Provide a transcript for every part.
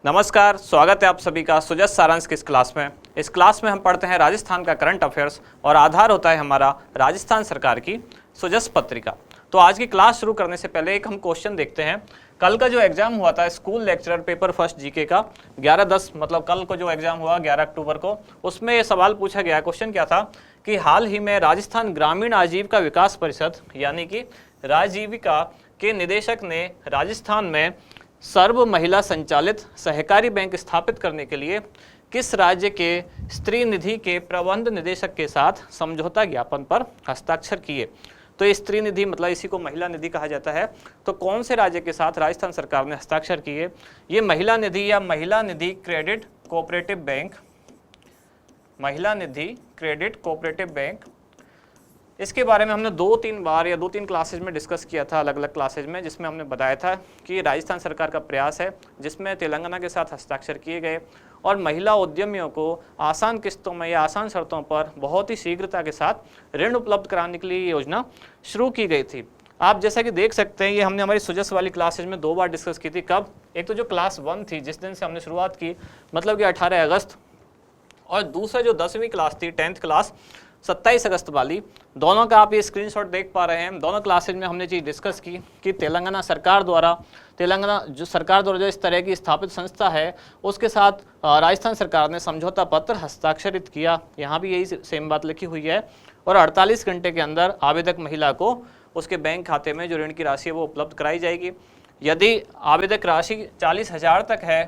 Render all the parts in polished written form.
नमस्कार, स्वागत है आप सभी का सुजस सारांश की इस क्लास में। इस क्लास में हम पढ़ते हैं राजस्थान का करंट अफेयर्स और आधार होता है हमारा राजस्थान सरकार की सुजस पत्रिका। तो आज की क्लास शुरू करने से पहले एक हम क्वेश्चन देखते हैं। कल का जो एग्जाम हुआ था school lecturer paper first GK का 11/10 मतलब कल को जो एग्जाम हुआ 11 अक्टूबर को, उसमें ये सवाल पूछा गया। क्वेश्चन क्या था कि हाल ही में राजस्थान ग्रामीण आजीविका विकास परिषद यानी कि राजीविका के निदेशक ने राजस्थान में सर्व महिला संचालित सहकारी बैंक स्थापित करने के लिए किस राज्य के स्त्री निधि के प्रबंध निदेशक के साथ समझौता ज्ञापन पर हस्ताक्षर किए। तो ये स्त्री निधि मतलब इसी को महिला निधि कहा जाता है। तो कौन से राज्य के साथ राजस्थान सरकार ने हस्ताक्षर किए? ये महिला निधि या महिला निधि क्रेडिट कोऑपरेटिव बैंक, महिला निधि क्रेडिट कोऑपरेटिव बैंक, इसके बारे में हमने 2-3 बार या 2-3 क्लासेज में डिस्कस किया था, अलग अलग क्लासेज में, जिसमें हमने बताया था कि राजस्थान सरकार का प्रयास है जिसमें तेलंगाना के साथ हस्ताक्षर किए गए और महिला उद्यमियों को आसान किस्तों में या आसान शर्तों पर बहुत ही शीघ्रता के साथ ऋण उपलब्ध कराने के लिए ये योजना शुरू की गई थी। आप जैसा कि देख सकते हैं, ये हमने हमारी सुजस वाली क्लासेज में 2 बार डिस्कस की थी। कब? एक तो जो क्लास 1 थी जिस दिन से हमने शुरुआत की मतलब कि 18 अगस्त, और दूसरा जो 10वीं क्लास थी 10th क्लास 27 अगस्त वाली। दोनों का आप ये स्क्रीनशॉट देख पा रहे हैं। दोनों क्लासेज में हमने चीज़ डिस्कस की कि तेलंगाना सरकार द्वारा जो इस तरह की स्थापित संस्था है उसके साथ राजस्थान सरकार ने समझौता पत्र हस्ताक्षरित किया। यहाँ भी यही सेम बात लिखी हुई है। और 48 घंटे के अंदर आवेदक महिला को उसके बैंक खाते में जो ऋण की राशि है वो उपलब्ध कराई जाएगी। यदि आवेदक राशि 40,000 तक है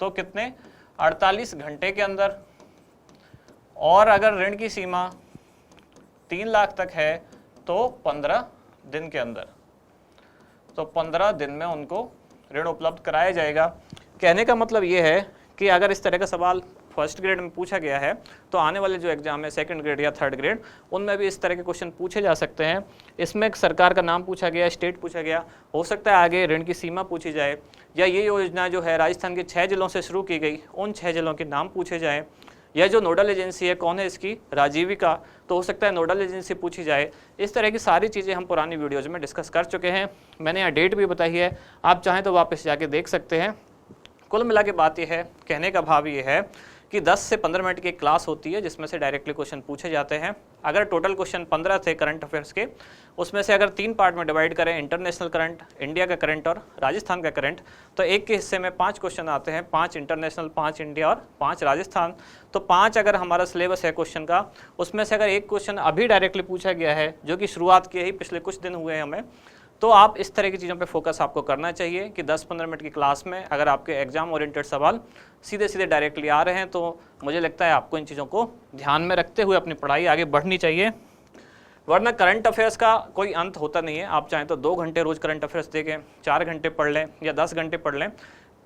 तो कितने? 48 घंटे के अंदर, और अगर ऋण की सीमा 3 लाख तक है तो 15 दिन के अंदर। तो 15 दिन में उनको ऋण उपलब्ध कराया जाएगा। कहने का मतलब ये है कि अगर इस तरह का सवाल फर्स्ट ग्रेड में पूछा गया है तो आने वाले जो एग्जाम है सेकंड ग्रेड या थर्ड ग्रेड उनमें भी इस तरह के क्वेश्चन पूछे जा सकते हैं। इसमें एक सरकार का नाम पूछा गया, स्टेट पूछा गया, हो सकता है आगे ऋण की सीमा पूछी जाए, या ये योजना जो है राजस्थान के 6 जिलों से शुरू की गई उन 6 जिलों के नाम पूछे जाएँ, यह जो नोडल एजेंसी है कौन है इसकी? राजीविका, तो हो सकता है नोडल एजेंसी पूछी जाए। इस तरह की सारी चीज़ें हम पुरानी वीडियोज़ में डिस्कस कर चुके हैं। मैंने यहाँ डेट भी बताई है, आप चाहें तो वापस जाके देख सकते हैं। कुल मिला के बात यह है, कहने का भाव ये है कि 10 से 15 मिनट की क्लास होती है जिसमें से डायरेक्टली क्वेश्चन पूछे जाते हैं। अगर टोटल क्वेश्चन 15 थे करंट अफेयर्स के, उसमें से अगर 3 पार्ट में डिवाइड करें, इंटरनेशनल करंट, इंडिया का करंट और राजस्थान का करंट, तो एक के हिस्से में 5 क्वेश्चन आते हैं, 5 इंटरनेशनल, 5 इंडिया और 5 राजस्थान। तो 5 अगर हमारा सिलेबस है क्वेश्चन का, उसमें से अगर एक क्वेश्चन अभी डायरेक्टली पूछा गया है जो कि शुरुआत की ही पिछले कुछ दिन हुए हैं हमें, तो आप इस तरह की चीज़ों पे फोकस आपको करना चाहिए कि 10-15 मिनट की क्लास में अगर आपके एग्जाम ओरिएंटेड सवाल सीधे सीधे डायरेक्टली आ रहे हैं तो मुझे लगता है आपको इन चीज़ों को ध्यान में रखते हुए अपनी पढ़ाई आगे बढ़नी चाहिए। वरना करंट अफेयर्स का कोई अंत होता नहीं है। आप चाहें तो 2 घंटे रोज़ करंट अफेयर्स देखें, 4 घंटे पढ़ लें या 10 घंटे पढ़ लें,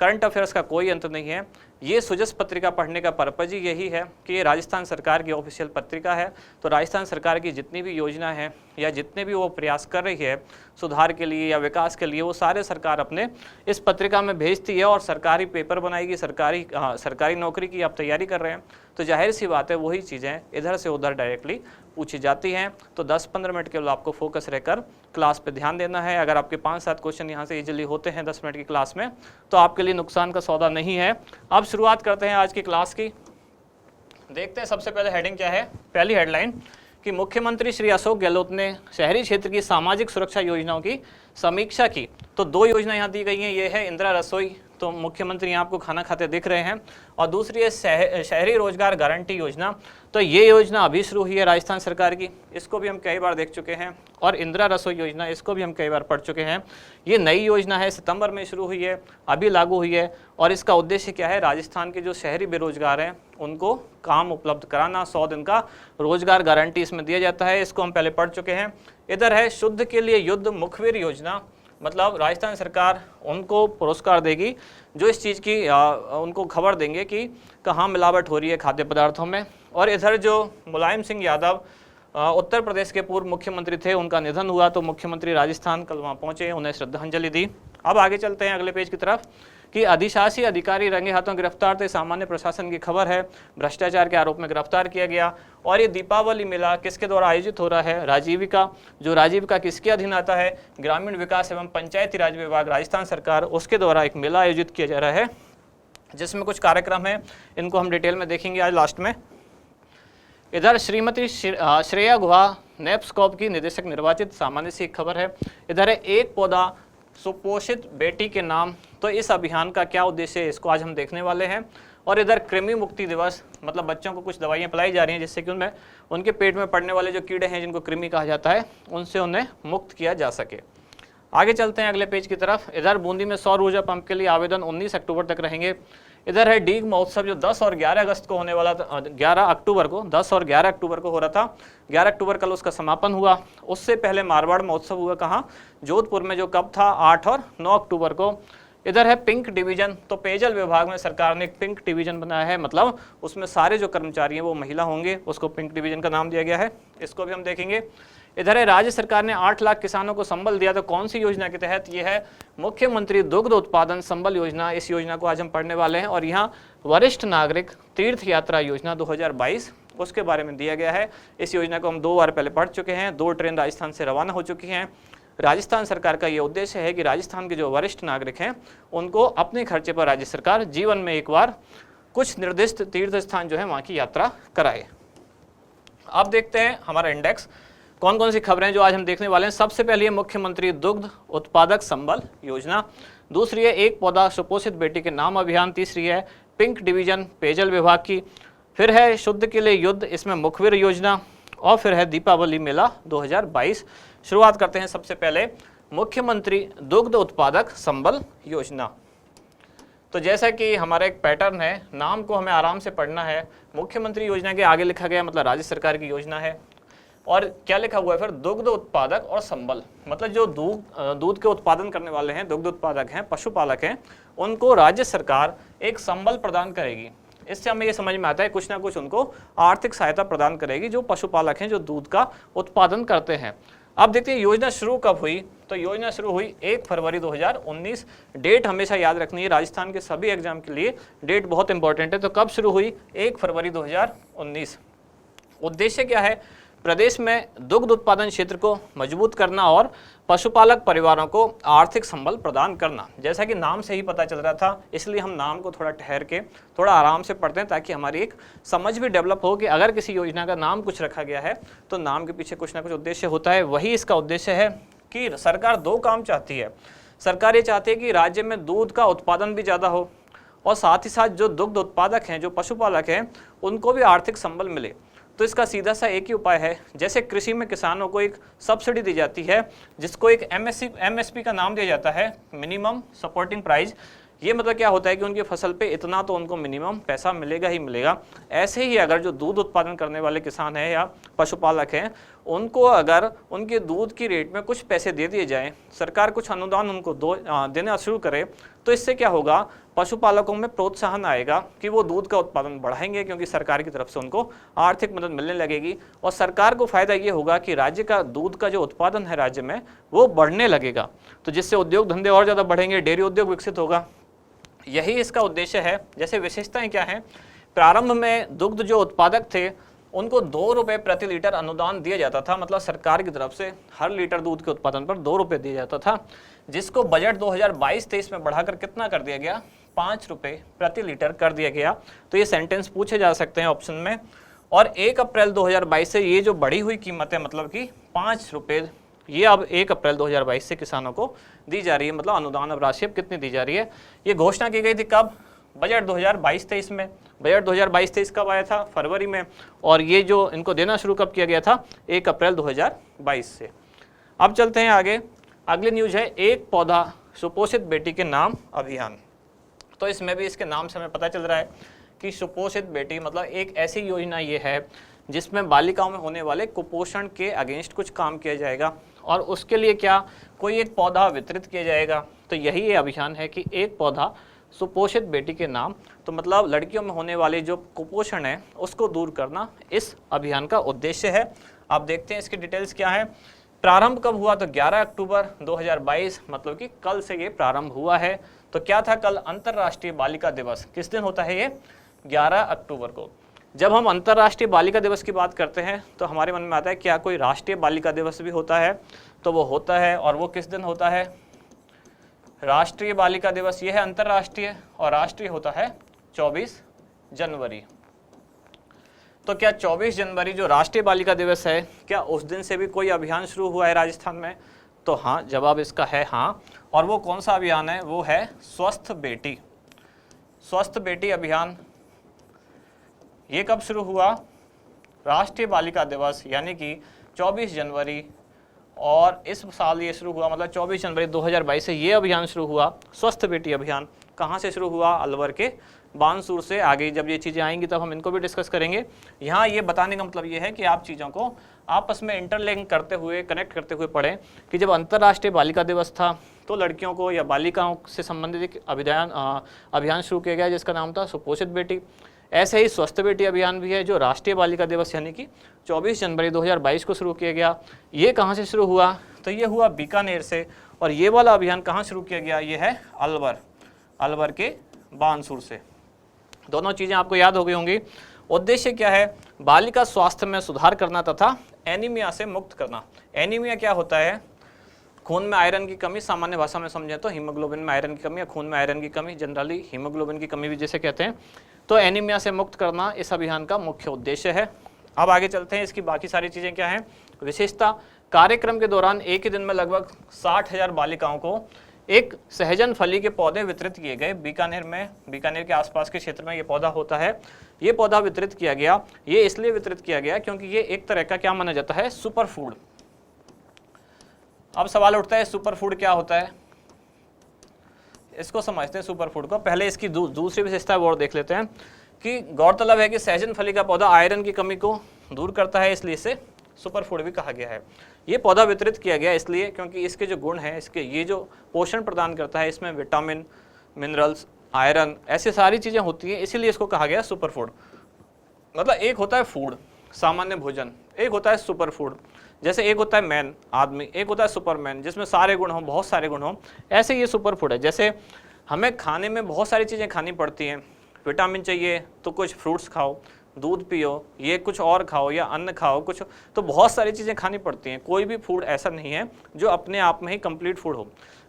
करंट अफेयर्स का कोई अंत नहीं है। ये सुजस पत्रिका पढ़ने का पर्पज़ ही यही है कि ये राजस्थान सरकार की ऑफिशियल पत्रिका है। तो राजस्थान सरकार की जितनी भी योजना है या जितने भी वो प्रयास कर रही है सुधार के लिए या विकास के लिए, वो सारे सरकार अपने इस पत्रिका में भेजती है और सरकारी पेपर बनाएगी। सरकारी नौकरी की आप तैयारी कर रहे हैं तो जाहिर सी बात है वही चीज़ें इधर से उधर डायरेक्टली पूछी जाती हैं। तो 10-15 मिनट केवल आपको फोकस रहकर क्लास पे ध्यान देना है। अगर आपके 5-7 क्वेश्चन यहाँ से इजीली होते हैं 10 मिनट की क्लास में तो आपके लिए नुकसान का सौदा नहीं है। अब शुरुआत करते हैं आज की क्लास की। देखते हैं सबसे पहले हेडिंग क्या है। पहली हेडलाइन कि मुख्यमंत्री श्री अशोक गहलोत ने शहरी क्षेत्र की सामाजिक सुरक्षा योजनाओं की समीक्षा की। तो 2 योजना यहाँ दी गई हैं, ये है इंदिरा रसोई, तो मुख्यमंत्री यहाँ आपको खाना खाते दिख रहे हैं, और दूसरी है शहरी रोजगार गारंटी योजना। तो ये योजना अभी शुरू हुई है राजस्थान सरकार की, इसको भी हम कई बार देख चुके हैं। और इंदिरा रसोई योजना, इसको भी हम कई बार पढ़ चुके हैं। ये नई योजना है, सितंबर में शुरू हुई है, अभी लागू हुई है, और इसका उद्देश्य क्या है? राजस्थान के जो शहरी बेरोजगार हैं उनको काम उपलब्ध कराना। 100 दिन का रोजगार गारंटी इसमें दिया जाता है, इसको हम पहले पढ़ चुके हैं। इधर है शुद्ध के लिए युद्ध मुखबिर योजना, मतलब राजस्थान सरकार उनको पुरस्कार देगी जो इस चीज़ की उनको खबर देंगे कि कहाँ मिलावट हो रही है खाद्य पदार्थों में। और इधर जो मुलायम सिंह यादव उत्तर प्रदेश के पूर्व मुख्यमंत्री थे, उनका निधन हुआ तो मुख्यमंत्री राजस्थान कल वहाँ पहुँचे, उन्हें श्रद्धांजलि दी। अब आगे चलते हैं अगले पेज की तरफ कि अधिशासी अधिकारी रंगे हाथों गिरफ्तार थे। सामान्य प्रशासन की खबर है, भ्रष्टाचार के आरोप में गिरफ्तार किया गया। और ये दीपावली मेला किसके द्वारा आयोजित हो रहा है? राजीविका। जो राजीविका किसके अधीन आता है? ग्रामीण विकास एवं पंचायती राज विभाग राजस्थान सरकार, उसके द्वारा एक मेला आयोजित किया जा रहा है जिसमें कुछ कार्यक्रम हैं, इनको हम डिटेल में देखेंगे आज लास्ट में। इधर श्रीमती श्रेया गुहा नेप्सकॉप की निदेशक निर्वाचित, सामान्य सी खबर है। इधर है एक पौधा सुपोषित बेटी के नाम, तो इस अभियान का क्या उद्देश्य है, इसको आज हम देखने वाले हैं। और इधर कृमि मुक्ति दिवस, मतलब बच्चों को कुछ दवाइयाँ पिलाई जा रही हैं जिससे कि उनमें उनके पेट में पड़ने वाले जो कीड़े हैं जिनको कृमि कहा जाता है, उनसे उन्हें मुक्त किया जा सके। आगे चलते हैं अगले पेज की तरफ। इधर बूंदी में सौर ऊर्जा पंप के लिए आवेदन 19 अक्टूबर तक रहेंगे। इधर है डीग महोत्सव जो 10 और 11 अगस्त को होने वाला था, 11 अक्टूबर को, 10 और 11 अक्टूबर को हो रहा था। 11 अक्टूबर कल उसका समापन हुआ। उससे पहले मारवाड़ महोत्सव हुआ कहाँ, जोधपुर में, जो कब था 8 और 9 अक्टूबर को। इधर है पिंक डिवीजन, तो पेयजल विभाग में सरकार ने एक पिंक डिवीजन बनाया है, मतलब उसमें सारे जो कर्मचारी हैं वो महिला होंगे, उसको पिंक डिवीजन का नाम दिया गया है, इसको भी हम देखेंगे। इधर है राज्य सरकार ने 8 लाख किसानों को संबल दिया, तो कौन सी योजना के तहत, ये है मुख्यमंत्री दुग्ध उत्पादन संबल योजना। इस योजना को आज हम पढ़ने वाले हैं। और यहाँ वरिष्ठ नागरिक तीर्थ यात्रा योजना 2022 उसके बारे में दिया गया है। इस योजना को हम 2 बार पहले पढ़ चुके हैं। 2 ट्रेन राजस्थान से रवाना हो चुकी हैं। राजस्थान सरकार का ये उद्देश्य है कि राजस्थान के जो वरिष्ठ नागरिक हैं उनको अपने खर्चे पर राज्य सरकार जीवन में एक बार कुछ निर्दिष्ट तीर्थ स्थान जो है वहाँ की यात्रा कराए। अब देखते हैं हमारा इंडेक्स, कौन कौन सी खबरें जो आज हम देखने वाले हैं। सबसे पहले है मुख्यमंत्री दुग्ध उत्पादक संबल योजना, दूसरी है एक पौधा सुपोषित बेटी के नाम अभियान, तीसरी है पिंक डिवीजन पेयजल विभाग की, फिर है शुद्ध के लिए युद्ध, इसमें मुखबिर योजना, और फिर है दीपावली मेला 2022। शुरुआत करते हैं सबसे पहले मुख्यमंत्री दुग्ध उत्पादक संबल योजना। तो जैसा कि हमारा एक पैटर्न है, नाम को हमें आराम से पढ़ना है। मुख्यमंत्री योजना के आगे लिखा गया मतलब राज्य सरकार की योजना है, और क्या लिखा हुआ है फिर, दुग्ध उत्पादक और संबल, मतलब जो दूध के उत्पादन करने वाले हैं, दुग्ध उत्पादक हैं, पशुपालक हैं, उनको राज्य सरकार एक संबल प्रदान करेगी। इससे हमें ये समझ में आता है कुछ ना कुछ उनको आर्थिक सहायता प्रदान करेगी जो पशुपालक हैं, जो दूध का उत्पादन करते हैं। अब देखते हैं योजना शुरू कब हुई। तो योजना शुरू हुई 1 फरवरी 2019। डेट हमेशा याद रखनी है, राजस्थान के सभी एग्जाम के लिए डेट बहुत इंपॉर्टेंट है। तो कब शुरू हुई, 1 फरवरी 2019। उद्देश्य क्या है, प्रदेश में दुग्ध उत्पादन क्षेत्र को मजबूत करना और पशुपालक परिवारों को आर्थिक संबल प्रदान करना। जैसा कि नाम से ही पता चल रहा था, इसलिए हम नाम को थोड़ा ठहर के थोड़ा आराम से पढ़ते हैं ताकि हमारी एक समझ भी डेवलप हो कि अगर किसी योजना का नाम कुछ रखा गया है तो नाम के पीछे कुछ ना कुछ उद्देश्य होता है। वही इसका उद्देश्य है कि सरकार 2 काम चाहती है। सरकार ये चाहती है कि राज्य में दूध का उत्पादन भी ज़्यादा हो और साथ ही साथ जो दुग्ध उत्पादक हैं, जो पशुपालक हैं, उनको भी आर्थिक संबल मिले। तो इसका सीधा सा एक ही उपाय है, जैसे कृषि में किसानों को एक सब्सिडी दी जाती है जिसको एक एमएसपी का नाम दिया जाता है, मिनिमम सपोर्टिंग प्राइस। ये मतलब क्या होता है कि उनकी फसल पे इतना तो उनको मिनिमम पैसा मिलेगा ही मिलेगा। ऐसे ही अगर जो दूध उत्पादन करने वाले किसान हैं या पशुपालक हैं, उनको अगर उनके दूध की रेट में कुछ पैसे दे दिए जाएं, सरकार कुछ अनुदान उनको देना शुरू करे, तो इससे क्या होगा, पशुपालकों में प्रोत्साहन आएगा कि वो दूध का उत्पादन बढ़ाएंगे, क्योंकि सरकार की तरफ से उनको आर्थिक मदद मिलने लगेगी। और सरकार को फायदा ये होगा कि राज्य का दूध का जो उत्पादन है राज्य में वो बढ़ने लगेगा, तो जिससे उद्योग धंधे और ज़्यादा बढ़ेंगे, डेयरी उद्योग विकसित होगा। यही इसका उद्देश्य है। जैसे विशेषताएं क्या हैं, प्रारंभ में दुग्ध जो उत्पादक थे उनको 2 रुपये प्रति लीटर अनुदान दिया जाता था, मतलब सरकार की तरफ से हर लीटर दूध के उत्पादन पर 2 रुपये दिया जाता था, जिसको बजट 2022-23 में बढ़ाकर कितना कर दिया गया, 5 रुपये प्रति लीटर कर दिया गया। तो ये सेंटेंस पूछे जा सकते हैं ऑप्शन में। और 1 अप्रैल 2022 से ये जो बढ़ी हुई कीमत है, मतलब कि 5 रुपये, ये अब 1 अप्रैल 2022 से किसानों को दी जा रही है। मतलब अनुदान अब राशि अब कितनी दी जा रही है, ये घोषणा की गई थी कब, बजट 2022-23 में। बजट 2022-23 कब आया था, फरवरी में। और ये जो इनको देना शुरू कब किया गया था, 1 अप्रैल 2022 से। अब चलते हैं आगे। अगली न्यूज है एक पौधा सुपोषित बेटी के नाम अभियान। तो इसमें भी इसके नाम से हमें पता चल रहा है कि सुपोषित बेटी मतलब एक ऐसी योजना ये है जिसमें बालिकाओं में होने वाले कुपोषण के अगेंस्ट कुछ काम किया जाएगा, और उसके लिए क्या, कोई एक पौधा वितरित किया जाएगा। तो यही ये अभियान है कि एक पौधा सुपोषित बेटी के नाम। तो मतलब लड़कियों में होने वाले जो कुपोषण है उसको दूर करना इस अभियान का उद्देश्य है। आप देखते हैं इसकी डिटेल्स क्या है। प्रारंभ कब हुआ, तो 11 अक्टूबर 2022, मतलब कि कल से ये प्रारंभ हुआ है। तो क्या था कल, अंतर्राष्ट्रीय बालिका दिवस। किस दिन होता है ये, 11 अक्टूबर को। जब हम अंतर्राष्ट्रीय बालिका दिवस की बात करते हैं तो हमारे मन में आता है क्या कोई राष्ट्रीय बालिका दिवस भी होता है, तो वो होता है। और वो किस दिन होता है, राष्ट्रीय बालिका दिवस ये है अंतर्राष्ट्रीय, और राष्ट्रीय होता है 24 जनवरी। तो क्या 24 जनवरी जो राष्ट्रीय बालिका दिवस है, क्या उस दिन से भी कोई अभियान शुरू हुआ है राजस्थान में? तो हाँ, जवाब इसका है हाँ। और वो कौन सा अभियान है? वो है स्वस्थ बेटी, स्वस्थ बेटी अभियान। ये कब शुरू हुआ? राष्ट्रीय बालिका दिवस यानी कि 24 जनवरी, और इस साल ये शुरू हुआ, मतलब 24 जनवरी 2022 से ये अभियान शुरू हुआ, स्वस्थ बेटी अभियान। कहाँ से शुरू हुआ? अलवर के बानसूर से। आगे जब ये चीज़ें आएंगी तब हम इनको भी डिस्कस करेंगे। यहाँ ये बताने का मतलब ये है कि आप चीज़ों को आपस में इंटरलिंक करते हुए, कनेक्ट करते हुए पढ़ें कि जब अंतर्राष्ट्रीय बालिका दिवस था तो लड़कियों को या बालिकाओं से संबंधित एक अभियान शुरू किया गया जिसका नाम था सुपोषित बेटी। ऐसे ही स्वस्थ बेटी अभियान भी है जो राष्ट्रीय बालिका दिवस यानी कि 24 जनवरी 2022 को शुरू किया गया। ये कहाँ से शुरू हुआ? तो ये हुआ बीकानेर से। और ये वाला अभियान कहाँ शुरू किया गया? ये है अलवर, अलवर के बानसूर से। दोनों चीज़ें आपको याद हो गई होंगी। उद्देश्य क्या है? बालिका स्वास्थ्य में सुधार करना तथा एनीमिया से मुक्त करना। एनीमिया क्या होता है? खून में आयरन की कमी, सामान्य भाषा में समझें तो हीमोग्लोबिन में आयरन की कमी या खून में आयरन की कमी, जनरली हीमोग्लोबिन की कमी भी जिसे कहते हैं। तो एनीमिया से मुक्त करना इस अभियान का मुख्य उद्देश्य है। अब आगे चलते हैं, इसकी बाकी सारी चीज़ें क्या हैं। विशेषता, कार्यक्रम के दौरान एक ही दिन में लगभग 60,000 बालिकाओं को एक सहजन फली के पौधे वितरित किए गए। बीकानेर में, बीकानेर के आसपास के क्षेत्र में ये पौधा होता है। ये पौधा वितरित किया गया। ये इसलिए वितरित किया गया क्योंकि ये एक तरह का क्या माना जाता है? Super food. अब सवाल उठता है सुपर फूड क्या होता है? इसको समझते हैं सुपर फूड को। पहले इसकी दूसरी विशेषता और देख लेते हैं कि गौरतलब है कि सहजन फली का पौधा आयरन की कमी को दूर करता है, इसलिए इसे सुपर फूड भी कहा गया है। ये पौधा वितरित किया गया इसलिए क्योंकि इसके जो गुण हैं, इसके ये जो पोषण प्रदान करता है, इसमें विटामिन, मिनरल्स, आयरन, ऐसी सारी चीज़ें होती हैं, इसीलिए इसको कहा गया सुपर फूड। मतलब एक होता है फूड, सामान्य भोजन, एक होता है सुपर फूड। जैसे एक होता है मैन, आदमी, एक होता है सुपरमैन जिसमें सारे गुण हों, बहुत सारे गुण हों, ऐसे ये सुपर फूड है। जैसे हमें खाने में बहुत सारी चीज़ें खानी पड़ती हैं। विटामिन चाहिए तो कुछ फ्रूट्स खाओ, दूध पियो, ये कुछ और खाओ या अन्न खाओ कुछ, तो बहुत सारी चीज़ें खानी पड़ती हैं। कोई भी फूड ऐसा नहीं है जो अपने आप में ही कंप्लीट फूड हो।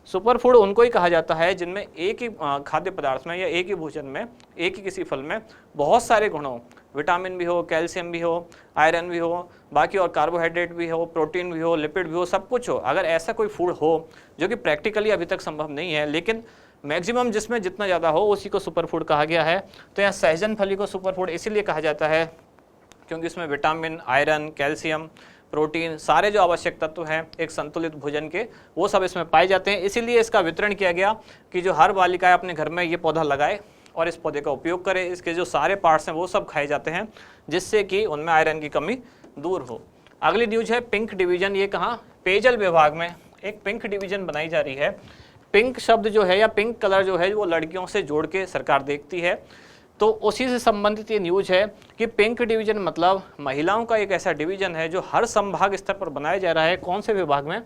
सुपर फूड उनको ही कहा जाता है जिनमें एक ही खाद्य पदार्थ में या एक ही भोजन में, एक ही किसी फल में बहुत सारे गुण हो, विटामिन भी हो, कैल्शियम भी हो, आयरन भी हो, बाकी और कार्बोहाइड्रेट भी हो, प्रोटीन भी हो, लिपिड भी हो, सब कुछ हो। अगर ऐसा कोई फूड हो जो कि प्रैक्टिकली अभी तक संभव नहीं है, लेकिन मैक्सिमम जिसमें जितना ज़्यादा हो उसी को सुपर फूड कहा गया है। तो यहाँ सहजन फली को सुपर फूड इसीलिए कहा जाता है क्योंकि इसमें विटामिन, आयरन, कैल्शियम, प्रोटीन, सारे जो आवश्यक तत्व हैं एक संतुलित भोजन के, वो सब इसमें पाए जाते हैं। इसीलिए इसका वितरण किया गया कि जो हर बालिका अपने घर में ये पौधा लगाए और इस पौधे का उपयोग करे। इसके जो सारे पार्ट्स हैं वो सब खाए जाते हैं जिससे कि उनमें आयरन की कमी दूर हो। अगली न्यूज है पिंक डिवीजन। ये कहाँ? पेयजल विभाग में एक पिंक डिवीजन बनाई जा रही है। पिंक शब्द जो है या पिंक कलर जो है वो लड़कियों से जोड़ के सरकार देखती है, तो उसी से संबंधित ये न्यूज है कि पिंक डिवीजन मतलब महिलाओं का एक ऐसा डिवीजन है जो हर संभाग स्तर पर बनाया जा रहा है। कौन से विभाग में?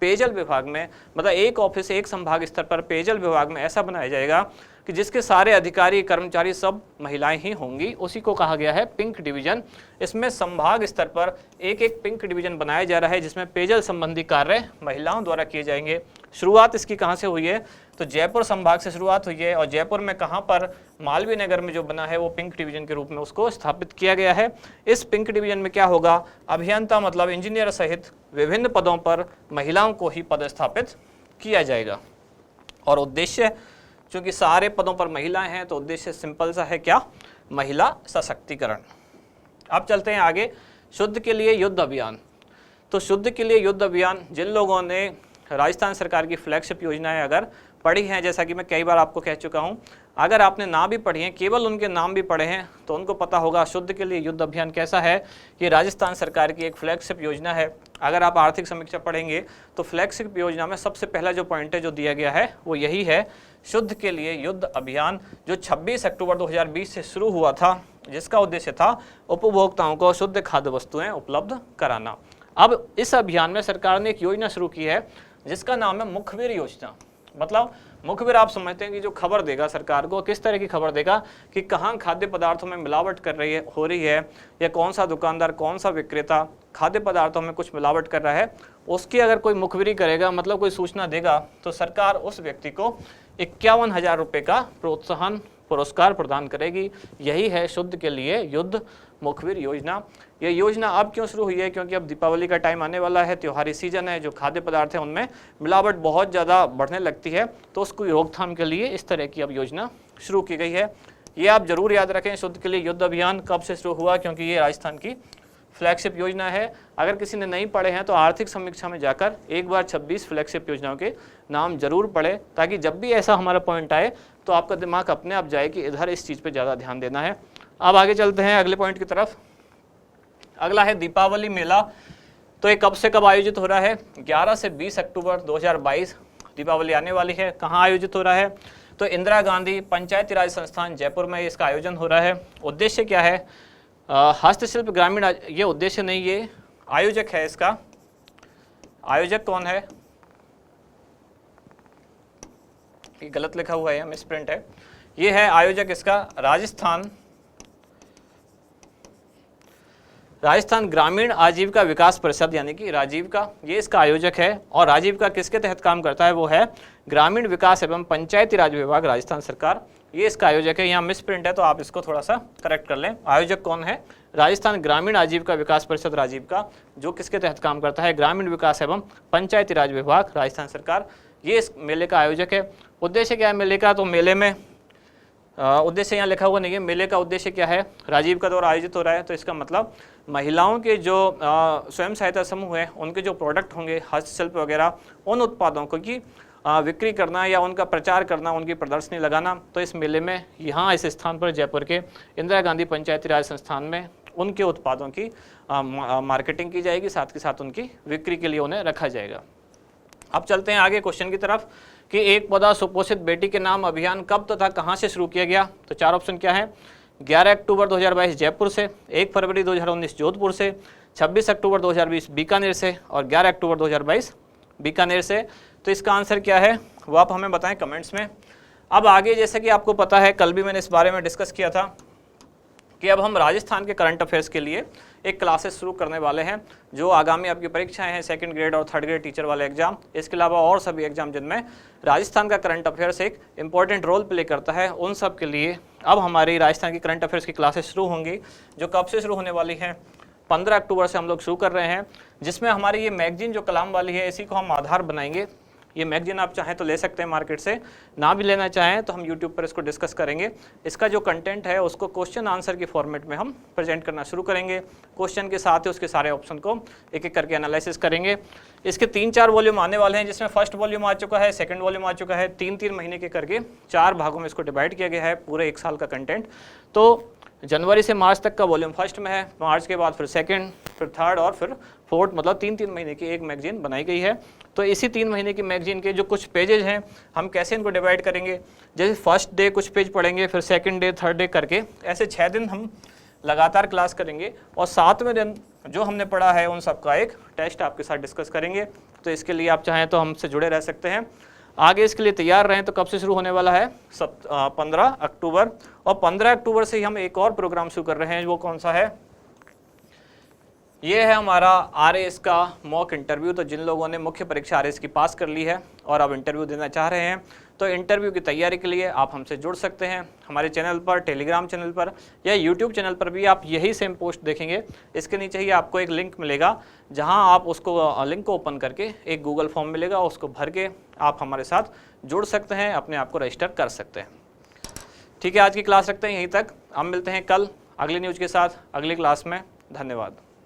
पेयजल विभाग में। मतलब एक ऑफिस, एक संभाग स्तर पर पेयजल विभाग में ऐसा बनाया जाएगा कि जिसके सारे अधिकारी, कर्मचारी सब महिलाएं ही होंगी, उसी को कहा गया है पिंक डिवीजन। इसमें संभाग स्तर पर एक एक पिंक डिवीजन बनाया जा रहा है जिसमें पेयजल संबंधी कार्य महिलाओं द्वारा किए जाएंगे। शुरुआत इसकी कहाँ से हुई है? तो जयपुर संभाग से शुरुआत हुई है। और जयपुर में कहाँ पर? मालवीय नगर में जो बना है वो पिंक डिवीजन के रूप में उसको स्थापित किया गया है। इस पिंक डिवीजन में क्या होगा? अभियंता मतलब इंजीनियर सहित विभिन्न पदों पर महिलाओं को ही पदस्थापित किया जाएगा। और उद्देश्य, चूंकि सारे पदों पर महिलाएं हैं तो उद्देश्य सिंपल सा है, क्या? महिला सशक्तिकरण। अब चलते हैं आगे, शुद्ध के लिए युद्ध अभियान। तो शुद्ध के लिए युद्ध अभियान, जिन लोगों ने राजस्थान सरकार की फ्लैगशिप योजनाएं अगर पढ़ी हैं, जैसा कि मैं कई बार आपको कह चुका हूं, अगर आपने ना भी पढ़ी हैं, केवल उनके नाम भी पढ़े हैं, तो उनको पता होगा शुद्ध के लिए युद्ध अभियान कैसा है। ये राजस्थान सरकार की एक फ्लैगशिप योजना है। अगर आप आर्थिक समीक्षा पढ़ेंगे तो फ्लैगशिप योजना में सबसे पहला जो पॉइंट है जो दिया गया है वो यही है, शुद्ध के लिए युद्ध अभियान, जो 26 अक्टूबर 2020 से शुरू हुआ था, जिसका उद्देश्य था उपभोक्ताओं को शुद्ध खाद्य वस्तुएं उपलब्ध कराना। अब इस अभियान में सरकार ने एक योजना शुरू की है जिसका नाम है मुखबिर योजना। मतलब मुखबिर आप समझते हैं कि जो खबर देगा सरकार को, किस तरह की खबर देगा कि कहाँ खाद्य पदार्थों में मिलावट हो रही है, या कौन सा दुकानदार, कौन सा विक्रेता खाद्य पदार्थों में कुछ मिलावट कर रहा है, उसकी अगर कोई मुखबिरी करेगा, मतलब कोई सूचना देगा, तो सरकार उस व्यक्ति को 51,000 रुपये का प्रोत्साहन पुरस्कार प्रदान करेगी। यही है शुद्ध के लिए युद्ध मुखबिर योजना। ये योजना अब क्यों शुरू हुई है? क्योंकि अब दीपावली का टाइम आने वाला है, त्योहारी सीजन है, जो खाद्य पदार्थ है उनमें मिलावट बहुत ज़्यादा बढ़ने लगती है, तो उसको रोकथाम के लिए इस तरह की अब योजना शुरू की गई है। ये आप जरूर याद रखें, शुद्ध के लिए युद्ध अभियान कब से शुरू हुआ, क्योंकि ये राजस्थान की फ्लैगशिप योजना है। अगर किसी ने नहीं पढ़े हैं तो आर्थिक समीक्षा में जाकर एक बार 26 फ्लैगशिप योजनाओं के नाम जरूर पढ़े, ताकि जब भी ऐसा हमारा पॉइंट आए तो आपका दिमाग अपने आप जाए कि इधर इस चीज़ पे ज़्यादा ध्यान देना है। अब आगे चलते हैं अगले पॉइंट की तरफ। अगला है दीपावली मेला। तो ये कब से कब आयोजित हो रहा है? 11 से 20 अक्टूबर 2022 दीपावली आने वाली है। कहाँ आयोजित हो रहा है? तो इंदिरा गांधी पंचायती राज संस्थान जयपुर में इसका आयोजन हो रहा है। उद्देश्य क्या है? हस्तशिल्प ग्रामीण, ये उद्देश्य नहीं, ये आयोजक है इसका। आयोजक कौन है? ये गलत लिखा हुआ है, मिसप्रिंट है। ये है आयोजक इसका राजस्थान ग्रामीण आजीविका विकास परिषद, यानी कि राजीव का, ये इसका आयोजक है। और राजीव का किसके तहत काम करता है? वो है ग्रामीण विकास एवं पंचायती राज विभाग, राजस्थान सरकार, ये इसका आयोजक है। यहाँ मिसप्रिंट है तो आप इसको थोड़ा सा करेक्ट कर लें। आयोजक कौन है? राजस्थान ग्रामीण आजीविका विकास परिषद, राजीव का, जो किसके तहत काम करता है? ग्रामीण विकास एवं पंचायती राज विभाग, राजस्थान सरकार, ये इस मेले का आयोजक है। उद्देश्य क्या है मेले का? तो मेले में उद्देश्य यहाँ लिखा हुआ नहीं है। मेले का उद्देश्य क्या है? राजीव का द्वारा आयोजित हो रहा है, तो इसका मतलब महिलाओं के जो स्वयं सहायता समूह है, उनके जो प्रोडक्ट होंगे, हस्तशिल्प वगैरह, उन उत्पादों को की विक्री करना या उनका प्रचार करना, उनकी प्रदर्शनी लगाना। तो इस मेले में यहाँ इस स्थान पर जयपुर के इंदिरा गांधी पंचायती राज संस्थान में उनके उत्पादों की मार्केटिंग की जाएगी, साथ के साथ उनकी बिक्री के लिए उन्हें रखा जाएगा। अब चलते हैं आगे क्वेश्चन की तरफ कि एक पौधा सुपोषित बेटी के नाम अभियान कब तथा कहाँ से शुरू किया गया? तो चार ऑप्शन क्या है? 11 अक्टूबर 2022 जयपुर से, 1 फरवरी 2019 जोधपुर से, 26 अक्टूबर 2020 बीकानेर से और 11 अक्टूबर 2022 बीकानेर से। तो इसका आंसर क्या है वो आप हमें बताएं कमेंट्स में। अब आगे, जैसे कि आपको पता है, कल भी मैंने इस बारे में डिस्कस किया था कि अब हम राजस्थान के करंट अफेयर्स के लिए एक क्लासेस शुरू करने वाले हैं, जो आगामी आपकी परीक्षाएं हैं, 2nd ग्रेड और 3rd ग्रेड टीचर वाले एग्जाम, इसके अलावा और सभी एग्जाम जिनमें राजस्थान का करंट अफेयर्स एक इंपॉर्टेंट रोल प्ले करता है, उन सब के लिए अब हमारी राजस्थान की करंट अफेयर्स की क्लासेस शुरू होंगी, जो कब से शुरू होने वाली हैं? 15 अक्टूबर से हम लोग शुरू कर रहे हैं, जिसमें हमारी ये मैगजीन जो कलाम वाली है, इसी को हम आधार बनाएंगे। ये मैगजीन आप चाहें तो ले सकते हैं मार्केट से, ना भी लेना चाहें तो हम यूट्यूब पर इसको डिस्कस करेंगे। इसका जो कंटेंट है उसको क्वेश्चन आंसर की फॉर्मेट में हम प्रेजेंट करना शुरू करेंगे। क्वेश्चन के साथ ही उसके सारे ऑप्शन को एक एक करके एनालिसिस करेंगे। इसके 3-4 वॉल्यूम आने वाले हैं, जिसमें फर्स्ट वॉल्यूम आ चुका है, सेकंड वॉल्यूम आ चुका है। 3-3 महीने के करके 4 भागों में इसको डिवाइड किया गया है, पूरे 1 साल का कंटेंट। तो जनवरी से मार्च तक का वॉल्यूम फर्स्ट में है, मार्च के बाद फिर 2nd, फिर 3rd और फिर 4th, मतलब 3-3 महीने की एक मैगजीन बनाई गई है। तो इसी 3 महीने की मैगजीन के जो कुछ पेजेज हैं, हम कैसे इनको डिवाइड करेंगे? जैसे फर्स्ट डे कुछ पेज पढ़ेंगे, फिर 2nd डे, 3rd डे करके ऐसे 6 दिन हम लगातार क्लास करेंगे, और 7वें दिन जो हमने पढ़ा है उन सबका एक टेस्ट आपके साथ डिस्कस करेंगे। तो इसके लिए आप चाहें तो हमसे जुड़े रह सकते हैं। आगे इसके लिए तैयार रहें। तो कब से शुरू होने वाला है? 15 अक्टूबर। और 15 अक्टूबर से ही हम एक और प्रोग्राम शुरू कर रहे हैं। वो कौन सा है? ये है हमारा RAS का मॉक इंटरव्यू। तो जिन लोगों ने मुख्य परीक्षा RAS की पास कर ली है और अब इंटरव्यू देना चाह रहे हैं, तो इंटरव्यू की तैयारी के लिए आप हमसे जुड़ सकते हैं। हमारे चैनल पर, टेलीग्राम चैनल पर या यूट्यूब चैनल पर भी आप यही सेम पोस्ट देखेंगे। इसके नीचे ही आपको एक लिंक मिलेगा, जहां आप उसको लिंक को ओपन करके एक गूगल फॉर्म मिलेगा, उसको भर के आप हमारे साथ जुड़ सकते हैं, अपने आप को रजिस्टर कर सकते हैं। ठीक है, आज की क्लास रखते हैं यहीं तक। हम मिलते हैं कल अगली न्यूज़ के साथ अगली क्लास में। धन्यवाद।